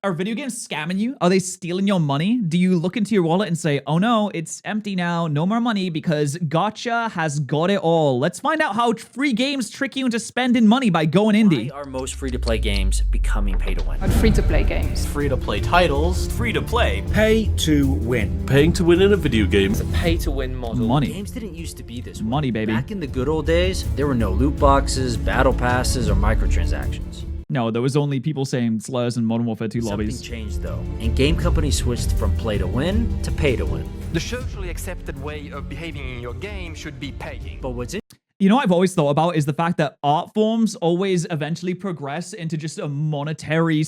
Are video games scamming you? Are they stealing your money? Do you look into your wallet and say, oh no, it's empty now, no more money because Gotcha has got it all? Let's find out how free games trick you into spending money by going indie. Why are most free-to-play games becoming pay-to-win? Free-to-play games. Free-to-play titles. Free-to-play. Pay to win. Paying to win in a video game. It's a pay-to-win model. Money. Games didn't used to be this way. Money, baby. Back in the good old days, there were no loot boxes, battle passes, or microtransactions. No, there was only people saying slurs in Modern Warfare 2 lobbies. Something changed though, and game companies switched from play to win to pay to win. The socially accepted way of behaving in your game should be paying. But what's You know what I've always thought about is the fact that art forms always eventually progress into just a monetary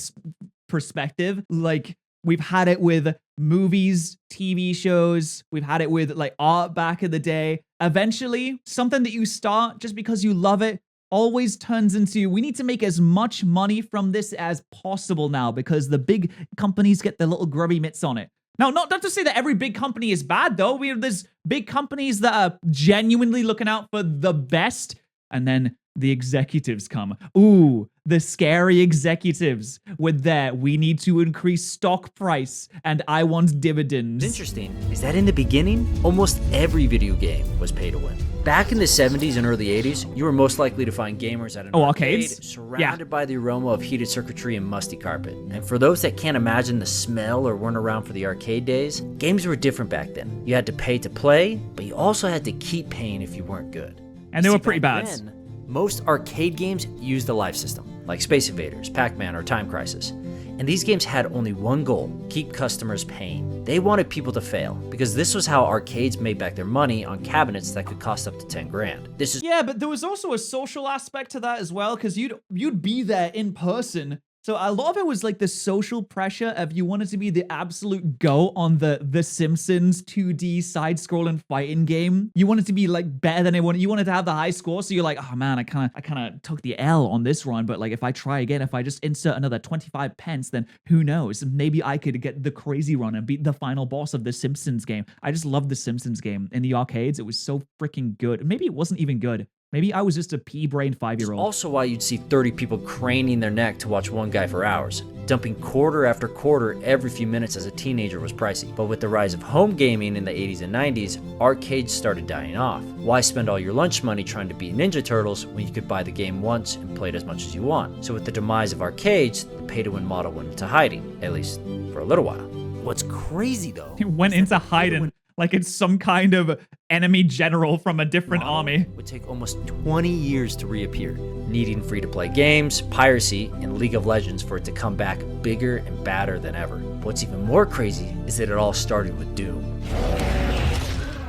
perspective. Like, we've had it with movies, TV shows, we've had it with like art back in the day. Eventually, something that you start just because you love it always turns into, we need to make as much money from this as possible now because the big companies get their little grubby mitts on it. Now, not to say that every big company is bad, though. There's big companies that are genuinely looking out for the best, and then the executives come. Ooh, the scary executives with their, we need to increase stock price, and I want dividends. What's interesting is that in the beginning, almost every video game was pay to win. Back in the 70s and early 80s, you were most likely to find gamers at an arcade surrounded by the aroma of heated circuitry and musty carpet. And for those that can't imagine the smell or weren't around for the arcade days, games were different back then. You had to pay to play, but you also had to keep paying if you weren't good. And they were pretty bad. Then, most arcade games used the life system, like Space Invaders, Pac-Man, or Time Crisis. And these games had only one goal: keep customers paying. They wanted people to fail, because this was how arcades made back their money on cabinets that could cost up to 10 grand. Yeah, but there was also a social aspect to that as well, because you'd be there in person. So a lot of it was like the social pressure of you wanted to be the absolute GOAT on the Simpsons 2D side-scrolling fighting game. You wanted to be like better than anyone. You wanted to have the high score, so you're like, oh man, I kind of took the L on this run, but like if I try again, if I just insert another 25 pence, then who knows? Maybe I could get the crazy run and beat the final boss of the Simpsons game. I just loved the Simpsons game in the arcades. It was so freaking good. Maybe it wasn't even good. Maybe I was just a pea-brained 5-year-old. Also why you'd see 30 people craning their neck to watch one guy for hours. Dumping quarter after quarter every few minutes as a teenager was pricey. But with the rise of home gaming in the 80s and 90s, arcades started dying off. Why spend all your lunch money trying to beat Ninja Turtles when you could buy the game once and play it as much as you want? So with the demise of arcades, the pay-to-win model went into hiding, at least for a little while. What's crazy though, it went into hiding. Like it's some kind of enemy general from a different army. Would take almost 20 years to reappear, needing free-to-play games, Piracy, and League of Legends for it to come back bigger and badder than ever. What's even more crazy is that it all started with Doom.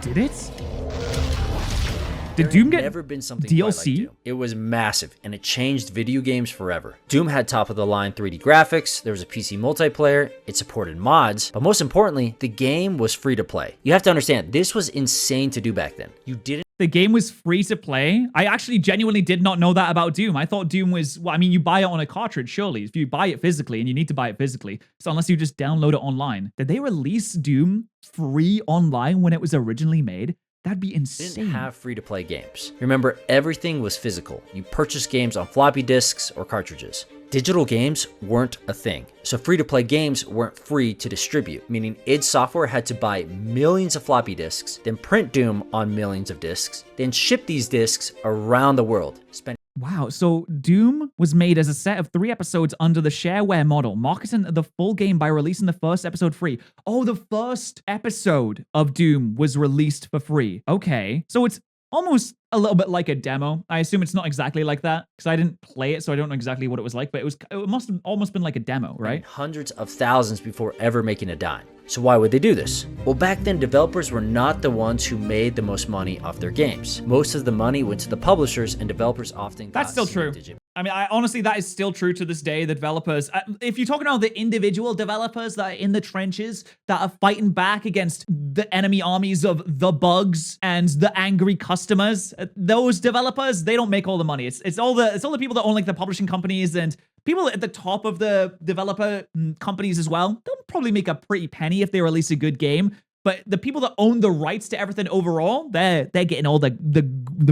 Did it? Did Doom get never been something DLC? Quite like Doom. It was massive, and it changed video games forever. Doom had top-of-the-line 3D graphics, there was a PC multiplayer, it supported mods, but most importantly, the game was free to play. You have to understand, this was insane to do back then. The game was free to play? I actually genuinely did not know that about Doom. I thought Doom was, well, I mean, you buy it on a cartridge, surely. If you buy it physically, and you need to buy it physically, so unless you just download it online. Did they release Doom free online when it was originally made? That'd be insane. Didn't have free-to-play games. Remember, everything was physical. You purchased games on floppy disks or cartridges. Digital games weren't a thing, so free-to-play games weren't free to distribute, meaning id Software had to buy millions of floppy disks, then print Doom on millions of disks, then ship these disks around the world. Wow, so Doom was made as a set of 3 episodes under the shareware model, marketing the full game by releasing the first episode free. Oh, the first episode of Doom was released for free. Okay, so it's almost a little bit like a demo. I assume it's not exactly like that, because I didn't play it, so I don't know exactly what it was like, but it must have almost been like a demo, right? Hundreds of thousands before ever making a dime. So why would they do this? Well, back then, developers were not the ones who made the most money off their games. Most of the money went to the publishers, and developers often got That's still true. I mean, honestly, that is still true to this day. The developers, if you're talking about the individual developers that are in the trenches, that are fighting back against the enemy armies of the bugs and the angry customers, those developers, they don't make all the money. It's all the people that own like the publishing companies and people at the top of the developer companies as well. They'll probably make a pretty penny if they release a good game. But the people that own the rights to everything overall, they're getting all the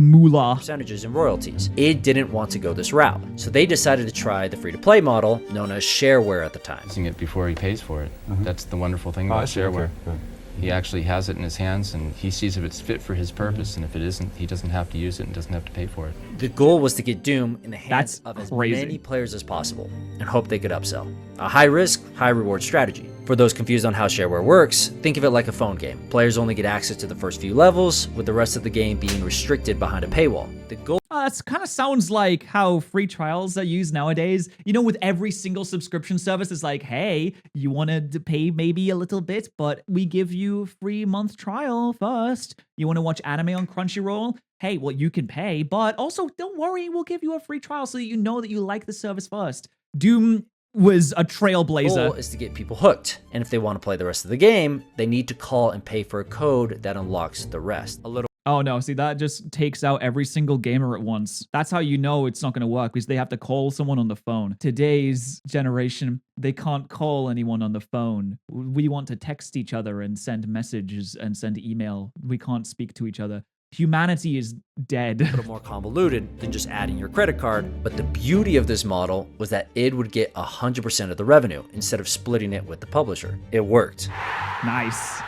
moolah. Percentages and royalties. Id didn't want to go this route, so they decided to try the free-to-play model known as shareware at the time. Using it before he pays for it. That's the wonderful thing about shareware. Okay. He actually has it in his hands, and he sees if it's fit for his purpose, and if it isn't, he doesn't have to use it and doesn't have to pay for it. The goal was to get Doom in the hands That's of as crazy. many players as possible and hope they could upsell. A high-risk, high-reward strategy. For those confused on how shareware works, think of it like a phone game. Players only get access to the first few levels, with the rest of the game being restricted behind a paywall. The goal That kind of sounds like how free trials are used nowadays. You know, with every single subscription service, it's like, hey, you want to pay maybe a little bit, but we give you a free month trial first. You want to watch anime on Crunchyroll? Hey, well, you can pay, but also don't worry, we'll give you a free trial so that you know that you like the service first. Doom was a trailblazer. goal is to get people hooked, and if they want to play the rest of the game, they need to call and pay for a code that unlocks the rest. A little Oh no, see, that just takes out every single gamer at once. That's how you know it's not going to work, because they have to call someone on the phone. Today's generation, they can't call anyone on the phone. We want to text each other and send messages and send email. We can't speak to each other. Humanity is dead. little more convoluted than just adding your credit card, but the beauty of this model was that id would get 100% of the revenue instead of splitting it with the publisher. It worked. Nice.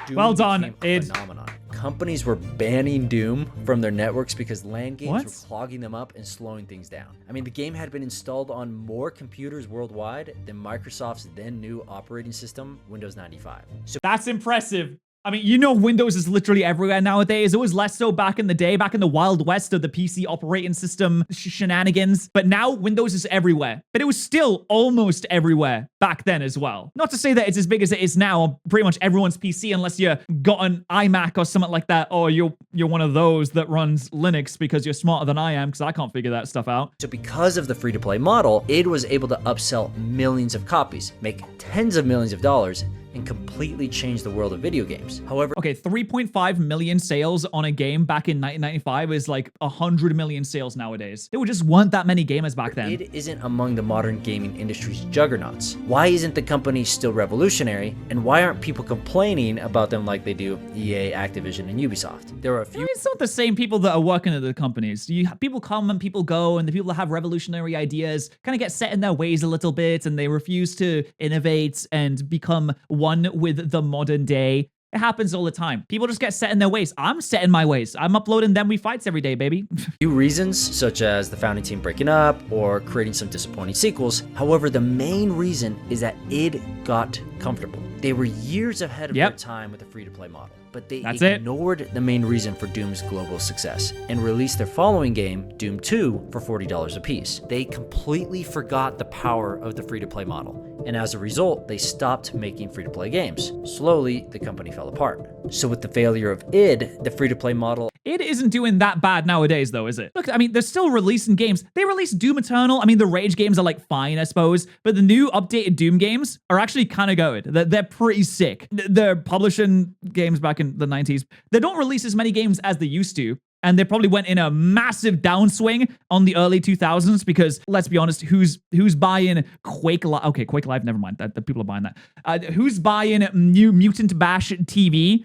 Doom Well done, became a id. phenomenon. Companies were banning Doom from their networks because LAN games What? were clogging them up and slowing things down. I mean, the game had been installed on more computers worldwide than Microsoft's then new operating system, Windows 95. So That's impressive. I mean, you know, Windows is literally everywhere nowadays. It was less so back in the day, back in the Wild West of the PC operating system shenanigans. But now Windows is everywhere. But it was still almost everywhere back then as well. Not to say that it's as big as it is now on pretty much everyone's PC, unless you got an iMac or something like that, or you're one of those that runs Linux because you're smarter than I am, because I can't figure that stuff out. So because of the free-to-play model, id was able to upsell millions of copies, make tens of millions of dollars, and completely change the world of video games. However, Okay, 3.5 million sales on a game back in 1995 is like 100 million sales nowadays. There just weren't that many gamers back then. id isn't among the modern gaming industry's juggernauts. Why isn't the company still revolutionary, and why aren't people complaining about them like they do EA, Activision, and Ubisoft? There are a few It's not the same people that are working at the companies. People come and people go, and the people that have revolutionary ideas kind of get set in their ways a little bit, and they refuse to innovate and become one with the modern day. It happens all the time. People just get set in their ways. I'm set in my ways. I'm uploading Them We Fights every day, baby. few reasons, such as the founding team breaking up or creating some disappointing sequels. However, the main reason is that id got comfortable. They were years ahead of their time with the free-to-play model, but they That's it. ignored the main reason for Doom's global success and released their following game, Doom 2, for $40 a piece. They completely forgot the power of the free-to-play model, and as a result, they stopped making free-to-play games. Slowly, the company fell apart. So with the failure of id, the free-to-play model It isn't doing that bad nowadays, though, is it? Look, I mean, they're still releasing games. They released Doom Eternal. I mean, the Rage games are like fine, I suppose, but the new updated Doom games are actually kind of good. They're pretty sick. They're publishing games back in the 90s. They don't release as many games as they used to. And they probably went in a massive downswing on the early 2000s because, let's be honest, who's buying Quake Live? Okay, Quake Live, never mind. The people are buying that. Who's buying new Mutant Bash TV?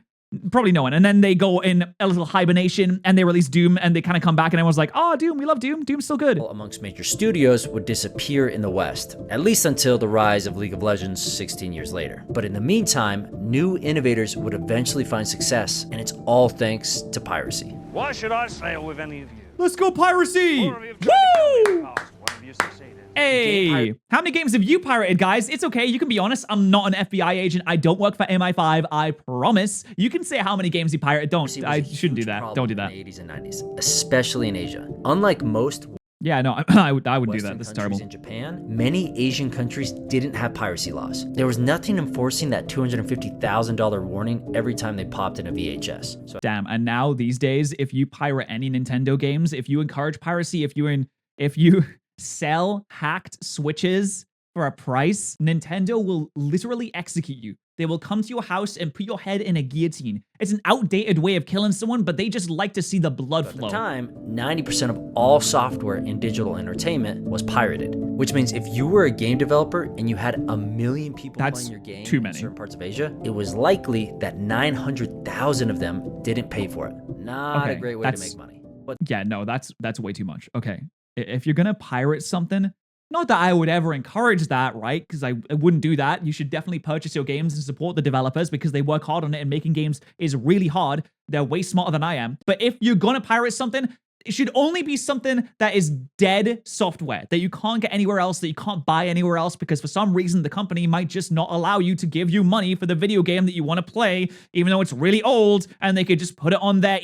Probably no one. And then they go in a little hibernation and they release Doom and they kind of come back and everyone's like, oh, Doom, we love Doom. Doom's still good. amongst major studios would disappear in the West, at least until the rise of League of Legends 16 years later. But in the meantime, new innovators would eventually find success, and it's all thanks to piracy. Why should I sail with any of you? Let's go Piracy! Four of you have tried to kill me in Woo! the past. One of you succeeded. Hey, how many games have you pirated, guys? It's okay. You can be honest. I'm not an FBI agent. I don't work for MI5. I promise. You can say how many games you pirated. Don't. Piracy was I a shouldn't do huge that. problem Don't do that. in the 80s and 90s, especially in Asia. Unlike most Yeah, no, I wouldn't do Western that. This is countries terrible. in Japan, many Asian countries didn't have piracy laws. There was nothing enforcing that $250,000 warning every time they popped in a VHS. So Damn. And now these days, if you pirate any Nintendo games, if you encourage piracy, if you sell hacked Switches for a price, Nintendo will literally execute you. they will come to your house and put your head in a guillotine. It's an outdated way of killing someone, but they just like to see the blood At flow. the time, 90% of all software in digital entertainment was pirated, which means if you were a game developer and you had 1 million people That's playing your game too in many. certain parts of Asia, it was likely that 900,000 of them didn't pay for it. Not a Okay, great way to that's- make money. But Yeah, no, that's way too much. Okay. If you're gonna pirate something, not that I would ever encourage that, right? Because I wouldn't do that. You should definitely purchase your games and support the developers because they work hard on it, and making games is really hard. They're way smarter than I am. But if you're gonna pirate something, it should only be something that is dead software that you can't get anywhere else, that you can't buy anywhere else, because for some reason the company might just not allow you to give you money for the video game that you want to play, even though it's really old, and they could just put it on their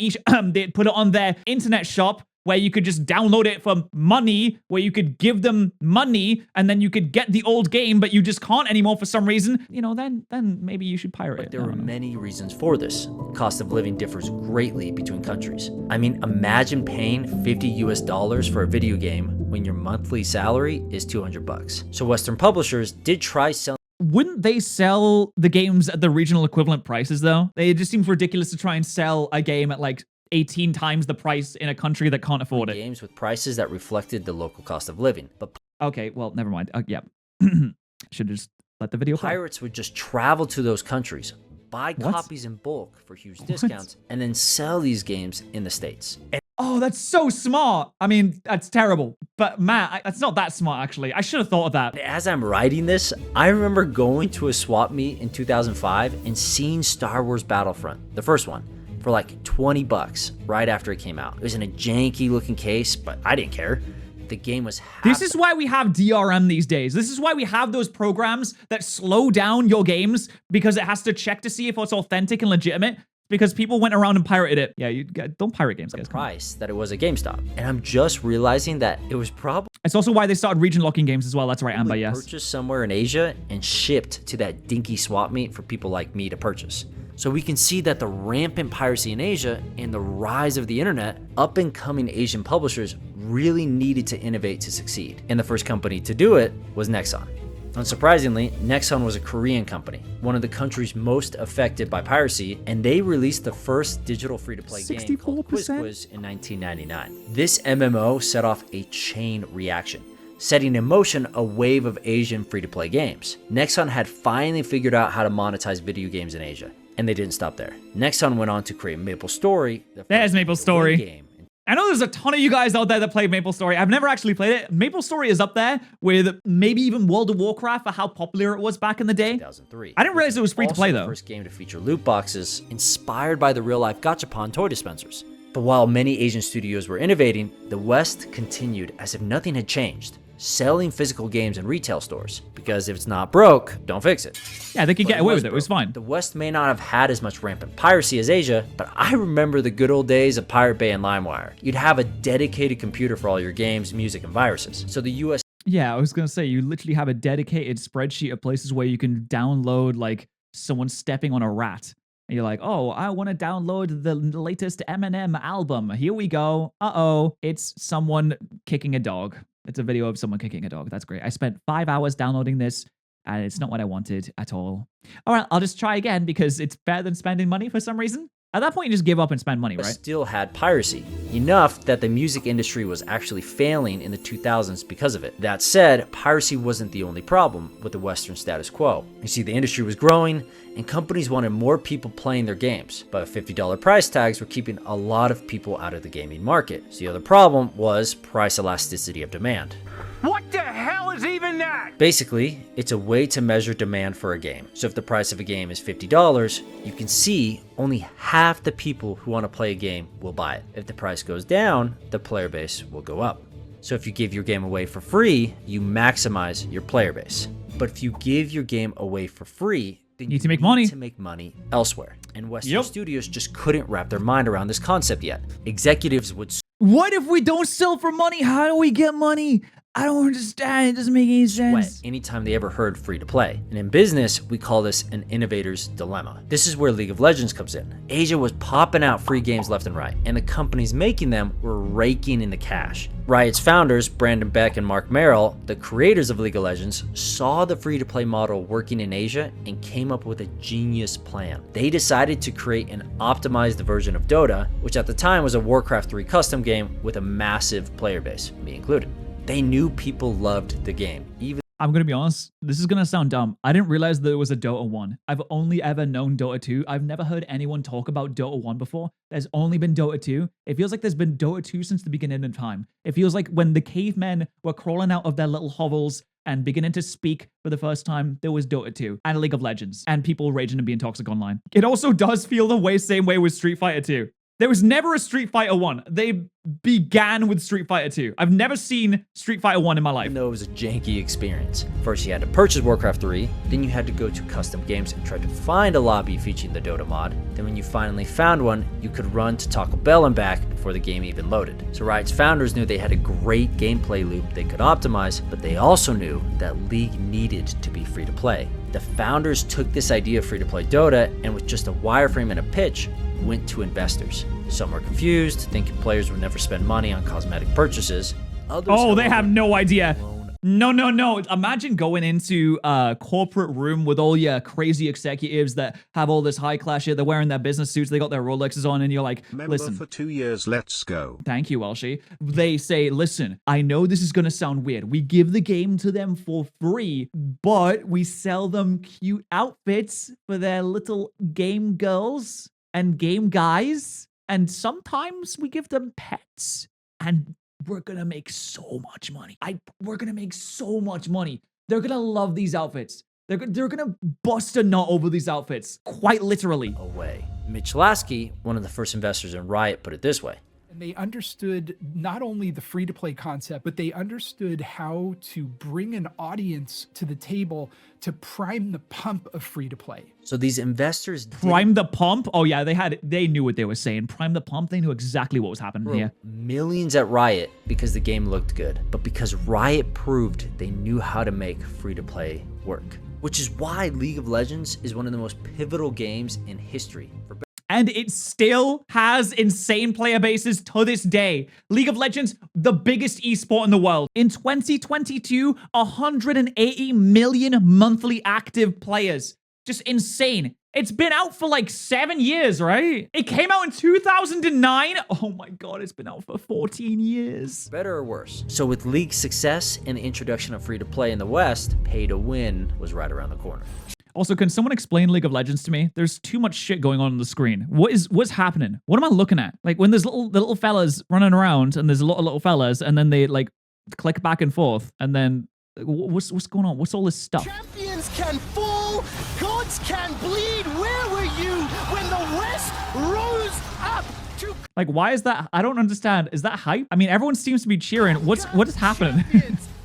they put it on their internet shop where you could just download it for money, where you could give them money and then you could get the old game, but you just can't anymore for some reason, you know, then maybe you should pirate it. there I are don't know. many reasons for this. Cost of living differs greatly between countries. I mean, imagine paying $50 for a video game when your monthly salary is $200. So Western publishers did try selling. Wouldn't they sell the games at the regional equivalent prices, though? It just seems ridiculous to try and sell a game at like 18 times the price in a country that can't afford it. games with prices that reflected the local cost of living. But Okay, well, never mind. Yeah. Should just let the video play. pirates would just travel to those countries, buy What? copies in bulk for huge discounts, and then sell these games in the States. And Oh, that's so smart. I mean, that's terrible. But Matt, that's not that smart, actually. I should have thought of that. as I'm writing this, I remember going to a swap meet in 2005 and seeing Star Wars Battlefront, the first one, for like $20 right after it came out. It was in a janky looking case, but I didn't care. The game was half This is why we have DRM these days. This is why we have those programs that slow down your games because it has to check to see if it's authentic and legitimate, because people went around and pirated it. Yeah, don't pirate games, guys. Come on. price that it was at GameStop. And I'm just realizing that it was probably It's also why they started region locking games as well. That's right, Amber, yes. purchased somewhere in Asia and shipped to that dinky swap meet for people like me to purchase. So we can see that the rampant piracy in Asia and the rise of the internet, up and coming Asian publishers really needed to innovate to succeed. And the first company to do it was Nexon. Unsurprisingly, Nexon was a Korean company, one of the countries most affected by piracy, and they released the first digital free-to-play game called 64%? Quiz in 1999. This MMO set off a chain reaction, setting in motion a wave of Asian free-to-play games. Nexon had finally figured out how to monetize video games in Asia, and they didn't stop there. Nexon went on to create MapleStory, the There's first MapleStory. game. I know there's a ton of you guys out there that played MapleStory. I've never actually played it. MapleStory is up there with maybe even World of Warcraft for how popular it was back in the day. 2003. I didn't realize it was free to play, Also though. the first game to feature loot boxes inspired by the real-life gachapon toy dispensers. But while many Asian studios were innovating, the West continued as if nothing had changed, selling physical games in retail stores. Because if it's not broke, don't fix it. Yeah, they could get But away with it. It was fine. The West may not have had as much rampant piracy as Asia, but I remember the good old days of Pirate Bay and LimeWire. You'd have a dedicated computer for all your games, music, and viruses. So the US Yeah, I was going to say, you literally have a dedicated spreadsheet of places where you can download, like, someone stepping on a rat. And you're like, oh, I want to download the latest Eminem album. Here we go. Uh-oh, it's someone kicking a dog. It's a video of someone kicking a dog. That's great. I spent 5 hours downloading this, and it's not what I wanted at all. All right, I'll just try again because it's better than spending money for some reason. At that point, you just give up and spend money, right? still had piracy, enough that the music industry was actually failing in the 2000s because of it. That said, piracy wasn't the only problem with the Western status quo. You see, the industry was growing, and companies wanted more people playing their games, but $50 price tags were keeping a lot of people out of the gaming market. So the other problem was price elasticity of demand. What the hell is even that? Basically, it's a way to measure demand for a game. So if the price of a game is $50, you can see only half the people who want to play a game will buy it. If the price goes down, the player base will go up. So if you give your game away for free, you maximize your player base. But if you give your game away for free, then You need to make money. to make money elsewhere. And Western Yep. studios just couldn't wrap their mind around this concept yet. Executives would What if we don't sell for money? How do we get money? I don't understand. It doesn't make any sense. Anytime they ever heard free to play. And in business, we call this an innovator's dilemma. This is where League of Legends comes in. Asia was popping out free games left and right, and the companies making them were raking in the cash. Riot's founders, Brandon Beck and Mark Merrill, the creators of League of Legends, saw the free-to-play model working in Asia and came up with a genius plan. They decided to create an optimized version of Dota, which at the time was a Warcraft 3 custom game with a massive player base, me included. They knew people loved the game. I'm going to be honest, this is going to sound dumb. I didn't realize there was a Dota 1. I've only ever known Dota 2. I've never heard anyone talk about Dota 1 before. There's only been Dota 2. It feels like there's been Dota 2 since the beginning of time. It feels like when the cavemen were crawling out of their little hovels and beginning to speak for the first time, there was Dota 2 and League of Legends and people raging and being toxic online. It also does feel the same way with Street Fighter 2. There was never a Street Fighter 1. They began with Street Fighter 2. I've never seen Street Fighter 1 in my life. Even though it was a janky experience. First you had to purchase Warcraft 3, then you had to go to custom games and try to find a lobby featuring the Dota mod. Then when you finally found one, you could run to Taco Bell and back before the game even loaded. So Riot's founders knew they had a great gameplay loop they could optimize, but they also knew that League needed to be free to play. The founders took this idea of free to play Dota and with just a wireframe and a pitch, went to investors. Some were confused, thinking players would never spend money on cosmetic purchases. Others, they have no idea. No. Imagine going into a corporate room with all your crazy executives that have all this high class shit. They're wearing their business suits. They got their Rolexes on, and you're like, listen. For 2 years, let's go. Thank you, Welshie. They say, listen, I know this is going to sound weird. We give the game to them for free, but we sell them cute outfits for their little game girls and game guys. And sometimes we give them pets. And we're gonna make so much money. We're gonna make so much money. They're gonna love these outfits. They're gonna bust a nut over these outfits, quite literally. Away. Mitch Lasky, one of the first investors in Riot, put it this way. And they understood not only the free-to-play concept, but they understood how to bring an audience to the table to prime the pump of free-to-play. So these investors prime the pump? Oh yeah, they knew what they were saying. Prime the pump, they knew exactly what was happening here. Millions at Riot because the game looked good, but because Riot proved they knew how to make free-to-play work. Which is why League of Legends is one of the most pivotal games in history. And it still has insane player bases to this day. League of Legends, the biggest esport in the world. In 2022, 180 million monthly active players. Just insane. It's been out for like 7 years, right? It came out in 2009. Oh my God, it's been out for 14 years. Better or worse? So with League's success and the introduction of free-to-play in the West, pay-to-win was right around the corner. Also, can someone explain League of Legends to me? There's too much shit going on the screen. What's happening? What am I looking at? Like when there's the little fellas running around and there's a lot of little fellas and then they like click back and forth and then what's going on? What's all this stuff? Champions can fall, gods can bleed. Where were you when the West rose up to... Like, why is that? I don't understand. Is that hype? I mean, everyone seems to be cheering. What is happening?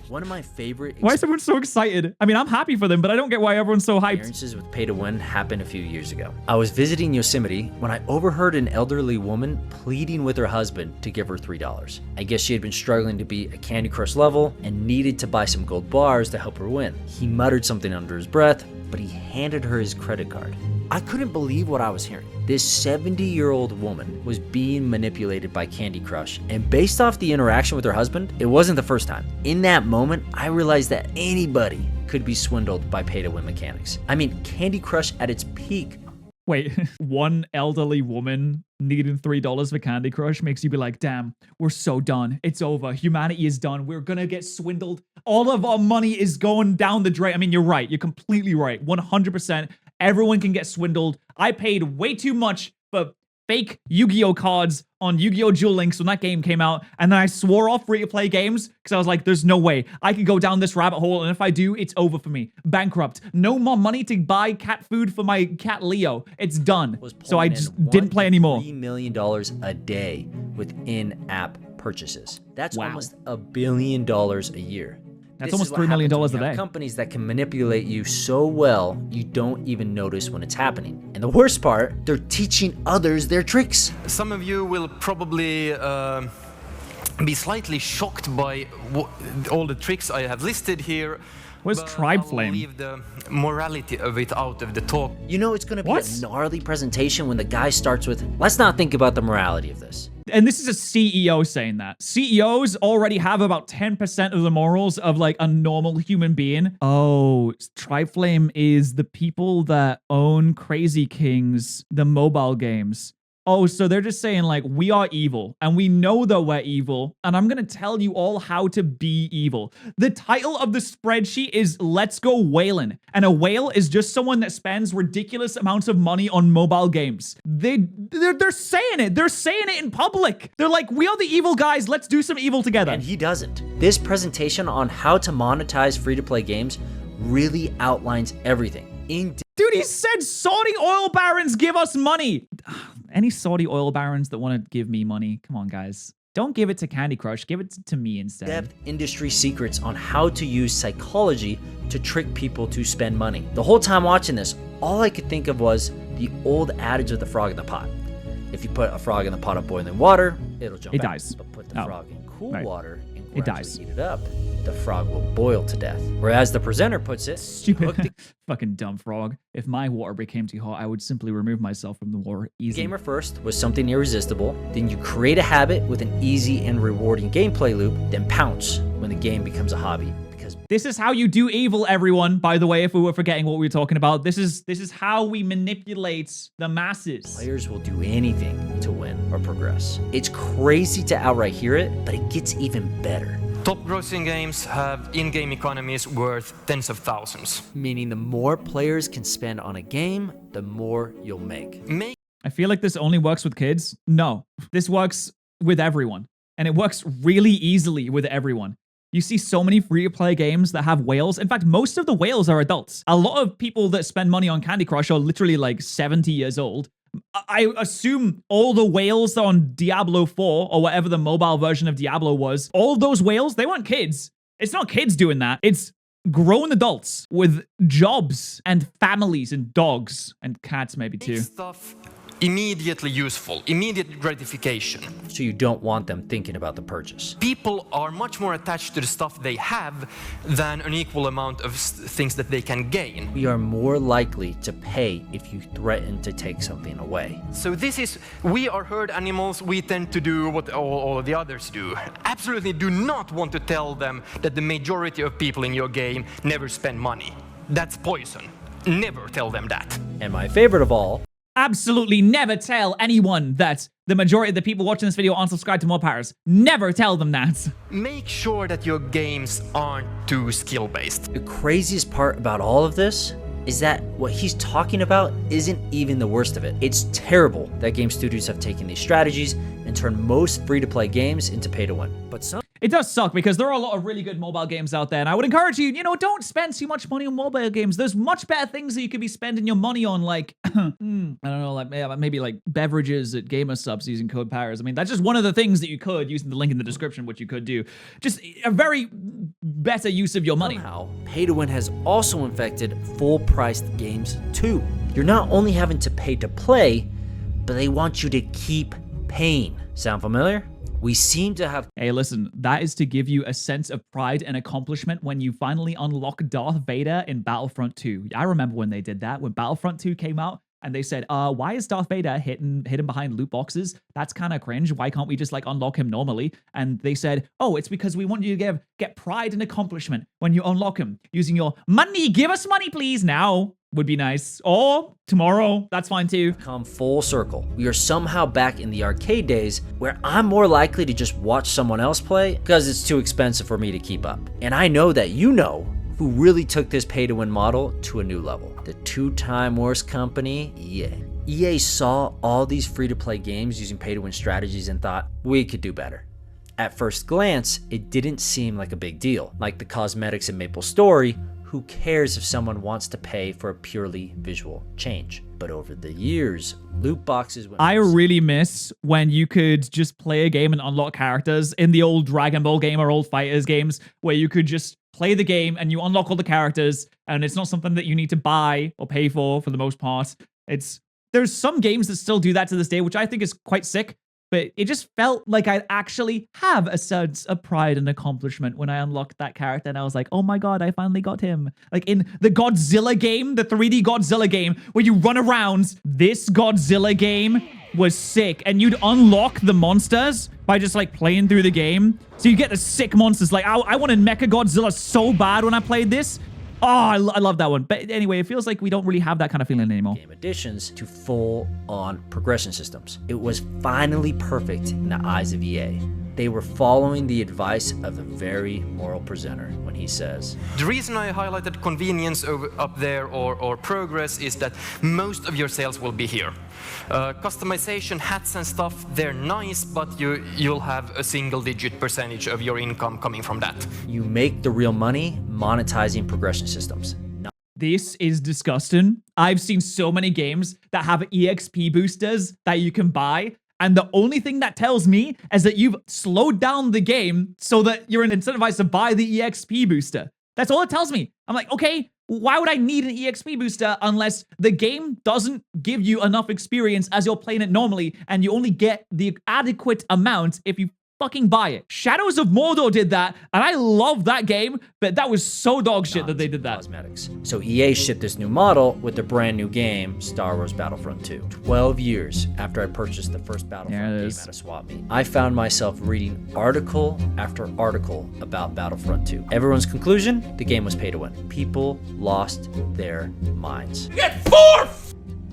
One of my favorite... Why is everyone so excited? I mean, I'm happy for them, but I don't get why everyone's so hyped. Experiences with pay-to-win happened a few years ago. I was visiting Yosemite when I overheard an elderly woman pleading with her husband to give her $3. I guess she had been struggling to beat a Candy Crush level and needed to buy some gold bars to help her win. He muttered something under his breath, but he handed her his credit card. I couldn't believe what I was hearing. This 70-year-old woman was being manipulated by Candy Crush, and based off the interaction with her husband, it wasn't the first time. In that moment, I realized that anybody could be swindled by pay-to-win mechanics. I mean, Candy Crush at its peak. Wait, one elderly woman needing $3 for Candy Crush makes you be like, damn, we're so done. It's over. Humanity is done. We're gonna get swindled. All of our money is going down the drain. I mean, you're right. You're completely right. 100%. Everyone can get swindled. I paid way too much for fake Yu-Gi-Oh cards on Yu-Gi-Oh! Duel Links when that game came out, and then I swore off free-to-play games because I was like, there's no way I could go down this rabbit hole, and if I do, it's over for me. Bankrupt. No more money to buy cat food for my cat Leo. It's done. So I just didn't play anymore. $3 million a day with in-app purchases. That's almost $1 billion a year. That's almost $3 million a day. Companies that can manipulate you so well, you don't even notice when it's happening. And the worst part, they're teaching others their tricks. Some of you will probably be slightly shocked by all the tricks I have listed here. What's but Tribe I'll Flame? leave the morality of it out of the talk. You know it's gonna be What? a gnarly presentation when the guy starts with, let's not think about the morality of this. And this is a CEO saying that. CEOs already have about 10% of the morals of like a normal human being. Oh, Triflame is the people that own Crazy Kings, the mobile games. Oh, so they're just saying like, we are evil and we know that we're evil. And I'm going to tell you all how to be evil. The title of the spreadsheet is Let's Go Whaling. And a whale is just someone that spends ridiculous amounts of money on mobile games. They're saying it. They're saying it in public. They're like, we are the evil guys. Let's do some evil together. And he doesn't. This presentation on how to monetize free-to-play games really outlines everything. Dude, he said Saudi oil barons give us money. Any Saudi oil barons that want to give me money, come on, guys. Don't give it to Candy Crush. Give it to me instead. Depth industry secrets on how to use psychology to trick people to spend money. The whole time watching this, all I could think of was the old adage of the frog in the pot. If you put a frog in the pot of boiling water, it'll jump out. It dies. But put the frog in cool water and It gradually dies. heat it up, the frog will boil to death. Whereas the presenter puts it, Stupid. Fucking dumb frog. If my water became too hot, I would simply remove myself from the water easily. gamer first was something irresistible, then you create a habit with an easy and rewarding gameplay loop, then pounce when the game becomes a hobby. Because This is how you do evil, everyone. By the way, if we were forgetting what we were talking about, this is how we manipulate the masses. players will do anything to win or progress. It's crazy to outright hear it, but it gets even better. Top grossing games have in-game economies worth tens of thousands. Meaning the more players can spend on a game, the more you'll make. I feel like this only works with kids. No, this works with everyone. And it works really easily with everyone. You see so many free-to-play games that have whales. In fact, most of the whales are adults. A lot of people that spend money on Candy Crush are literally like 70 years old. I assume all the whales on Diablo 4 or whatever the mobile version of Diablo was, all of those whales, they weren't kids. It's not kids doing that. It's grown adults with jobs and families and dogs and cats maybe too. Stuff immediately useful, immediate gratification. So you don't want them thinking about the purchase. People are much more attached to the stuff they have than an equal amount of things that they can gain. We are more likely to pay if you threaten to take something away. So we are herd animals, we tend to do what all of the others do. Absolutely do not want to tell them that the majority of people in your game never spend money. That's poison. Never tell them that. And my favorite of all, Absolutely never tell anyone that the majority of the people watching this video aren't subscribed to patterrz. Never tell them that. Make sure that your games aren't too skill-based. the craziest part about all of this is that what he's talking about isn't even the worst of it. It's terrible that game studios have taken these strategies and turned most free-to-play games into pay-to-win. But some It does suck because there are a lot of really good mobile games out there. And I would encourage you, don't spend too much money on mobile games. There's much better things that you could be spending your money on, like, I don't know, like maybe like beverages at Gamer Subs using code patterrz. I mean, that's just one of the things that you could, using the link in the description, which you could do. Just a very better use of your money. Somehow, pay-to-win has also infected full-priced games too. You're not only having to pay to play, but they want you to keep paying. Sound familiar? We seem to have... Hey, listen, that is to give you a sense of pride and accomplishment when you finally unlock Darth Vader in Battlefront 2. I remember when they did that, when Battlefront 2 came out, and they said, why is Darth Vader hidden behind loot boxes? That's kind of cringe. Why can't we just like unlock him normally? And they said, oh, it's because we want you to get pride and accomplishment when you unlock him using your money. Give us money, please. Now would be nice. Or tomorrow. That's fine too. come full circle. We are somehow back in the arcade days where I'm more likely to just watch someone else play because it's too expensive for me to keep up. And I know that you know who really took this pay-to-win model to a new level. The two-time worst company, EA. EA saw all these free-to-play games using pay-to-win strategies and thought, we could do better. At first glance, it didn't seem like a big deal. Like the cosmetics in MapleStory, who cares if someone wants to pay for a purely visual change? But over the years, loot boxes went... I really miss when you could just play a game and unlock characters in the old Dragon Ball game or old Fighters games where you could just play the game and you unlock all the characters and it's not something that you need to buy or pay for the most part. There's some games that still do that to this day, which I think is quite sick. but it just felt like I'd actually have a sense of pride and accomplishment when I unlocked that character. And I was like, oh my God, I finally got him. Like in the Godzilla game, the 3D Godzilla game, where you run around, this Godzilla game was sick. And you'd unlock the monsters by just like playing through the game. So you get the sick monsters. Like I wanted Mecha Godzilla so bad when I played this. Oh, I love that one. But anyway, it feels like we don't really have that kind of feeling anymore. Game additions to full-on progression systems. It was finally perfect in the eyes of EA. They were following the advice of the very moral presenter when he says, The reason I highlighted convenience up there or progress is that most of your sales will be here. Customization, hats and stuff, they're nice, but you'll have a single-digit percentage of your income coming from that. you make the real money monetizing progression systems. This is disgusting. I've seen so many games that have EXP boosters that you can buy. And the only thing that tells me is that you've slowed down the game so that you're incentivized to buy the EXP booster. That's all it tells me. I'm like, okay, why would I need an EXP booster unless the game doesn't give you enough experience as you're playing it normally and you only get the adequate amount if you fucking buy it. Shadows of Mordor did that, and I love that game, but that was so dog shit that they did that. Cosmetics. So EA shipped this new model with the brand new game, Star Wars Battlefront 2. 12 years after I purchased the first Battlefront game at a swap meet, I found myself reading article after article about Battlefront 2. Everyone's conclusion? The game was pay to win. People lost their minds. Get 4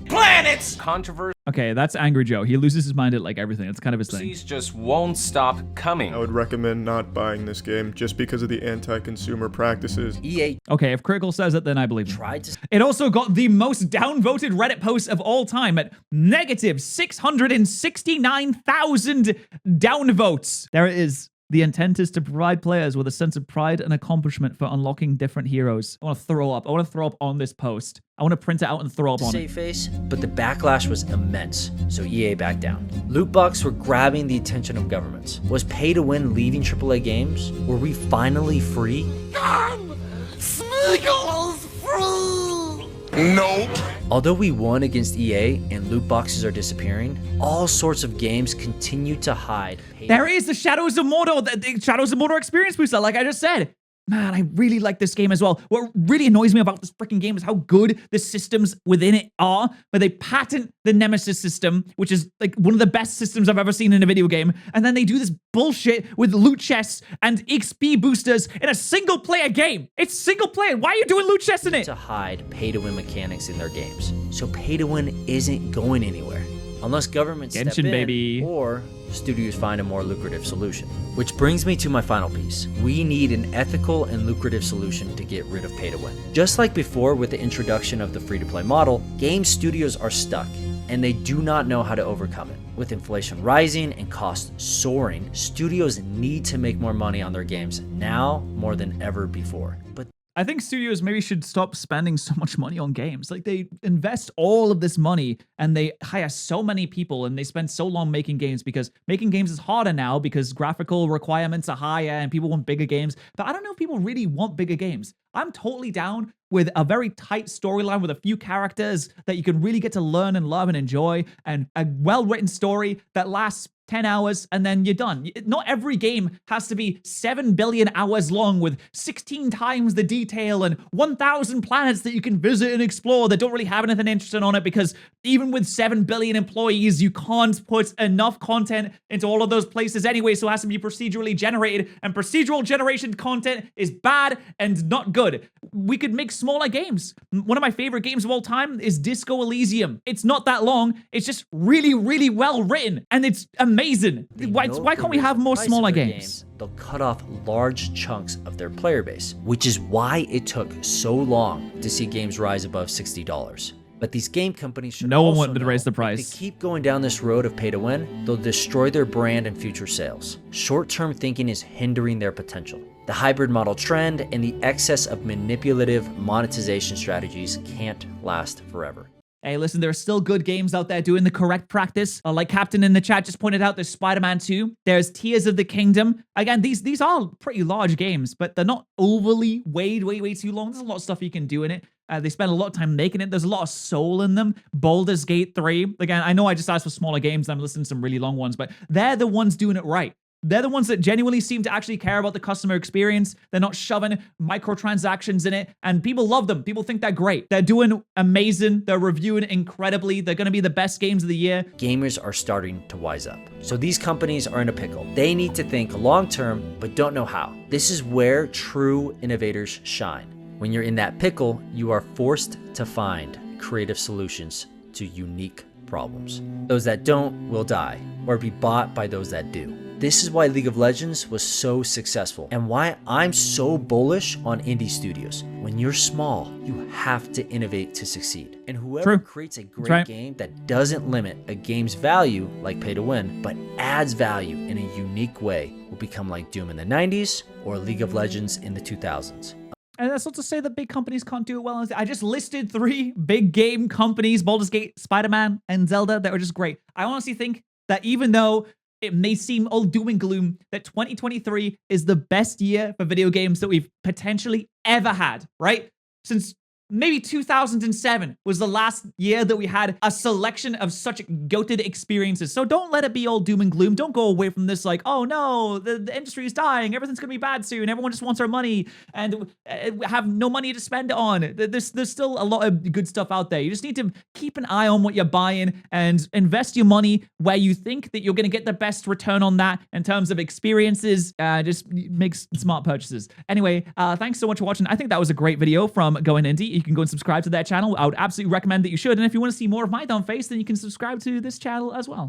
planets! Controversy Okay, that's Angry Joe. He loses his mind at like everything. It's kind of his thing. just won't stop coming. I would recommend not buying this game just because of the anti-consumer practices. EA Okay, if Critical says it, then I believe him. tried to It also got the most downvoted Reddit post of all time at negative 669,000 downvotes. There it is. The intent is to provide players with a sense of pride and accomplishment for unlocking different heroes. I want to throw up. I want to throw up on this post. I want to print it out and throw up on save it. face, but the backlash was immense, so EA backed down. Loot box were grabbing the attention of governments. Was pay to win leaving AAA games? Were we finally free? Nope. Although we won against EA and loot boxes are disappearing, all sorts of games continue to hide. There is the Shadows of Mordor, the Shadows of Mordor experience booster, like I just said. Man, I really like this game as well. What really annoys me about this freaking game is how good the systems within it are, but they patent the Nemesis system, which is like one of the best systems I've ever seen in a video game, and then they do this bullshit with loot chests and XP boosters in a single-player game. It's single-player. Why are you doing loot chests in it? To hide pay-to-win mechanics in their games. So pay-to-win isn't going anywhere. Unless governments step Genshin, in, baby. or studios find a more lucrative solution. Which brings me to my final piece. We need an ethical and lucrative solution to get rid of pay-to-win. Just like before with the introduction of the free-to-play model, game studios are stuck, and they do not know how to overcome it. With inflation rising and costs soaring, studios need to make more money on their games now more than ever before. But I think studios maybe should stop spending so much money on games. Like they invest all of this money and they hire so many people and they spend so long making games because making games is harder now because graphical requirements are higher and people want bigger games. But I don't know if people really want bigger games. I'm totally down with a very tight storyline with a few characters that you can really get to learn and love and enjoy, and a well-written story that lasts 10 hours and then you're done. Not every game has to be 7 billion hours long with 16 times the detail and 1,000 planets that you can visit and explore that don't really have anything interesting on it, because even with 7 billion employees, you can't put enough content into all of those places anyway, so it has to be procedurally generated, and procedural generation content is bad and not good. We could make smaller games. One of my favorite games of all time is Disco Elysium. It's not that long. It's just really, really well written, and it's amazing. Why can't we have more smaller games? They'll cut off large chunks of their player base, which is why it took so long to see games rise above $60. But these game companies should No one also wanted to know raise the if price. they keep going down this road of pay to win, they'll destroy their brand and future sales. Short-term thinking is hindering their potential. The hybrid model trend and the excess of manipulative monetization strategies can't last forever. Hey, listen, there are still good games out there doing the correct practice. Like Captain in the chat just pointed out, there's Spider-Man 2. There's Tears of the Kingdom. Again, these are pretty large games, but they're not overly way too long. There's a lot of stuff you can do in it. They spend a lot of time making it. There's a lot of soul in them. Baldur's Gate 3. Again, I know I just asked for smaller games. I'm listening to some really long ones, but they're the ones doing it right. They're the ones that genuinely seem to actually care about the customer experience. They're not shoving microtransactions in it, and people love them. People think they're great. They're doing amazing. They're reviewing incredibly. They're going to be the best games of the year. Gamers are starting to wise up. So these companies are in a pickle. They need to think long term, but don't know how. This is where true innovators shine. When you're in that pickle, you are forced to find creative solutions to unique problems. Those that don't will die or be bought by those that do. This is why League of Legends was so successful and why I'm so bullish on indie studios. When you're small, you have to innovate to succeed. And whoever creates a great game that doesn't limit a game's value, like pay to win, but adds value in a unique way will become like Doom in the 90s or League of Legends in the 2000s. And that's not to say that big companies can't do it well. I just listed 3 big game companies, Baldur's Gate, Spider-Man, and Zelda, that were just great. I honestly think that even though it may seem all doom and gloom, that 2023 is the best year for video games that we've potentially ever had, right? Since maybe 2007 was the last year that we had a selection of such goated experiences. So don't let it be all doom and gloom. Don't go away from this like, oh no, the industry is dying. Everything's going to be bad soon. Everyone just wants our money and have no money to spend it on. There's still a lot of good stuff out there. You just need to keep an eye on what you're buying and invest your money where you think that you're going to get the best return on that in terms of experiences. Just make smart purchases. Anyway, thanks so much for watching. I think that was a great video from Going Indie. You can go and subscribe to their channel. I would absolutely recommend that you should. And if you want to see more of my dumb face, then you can subscribe to this channel as well.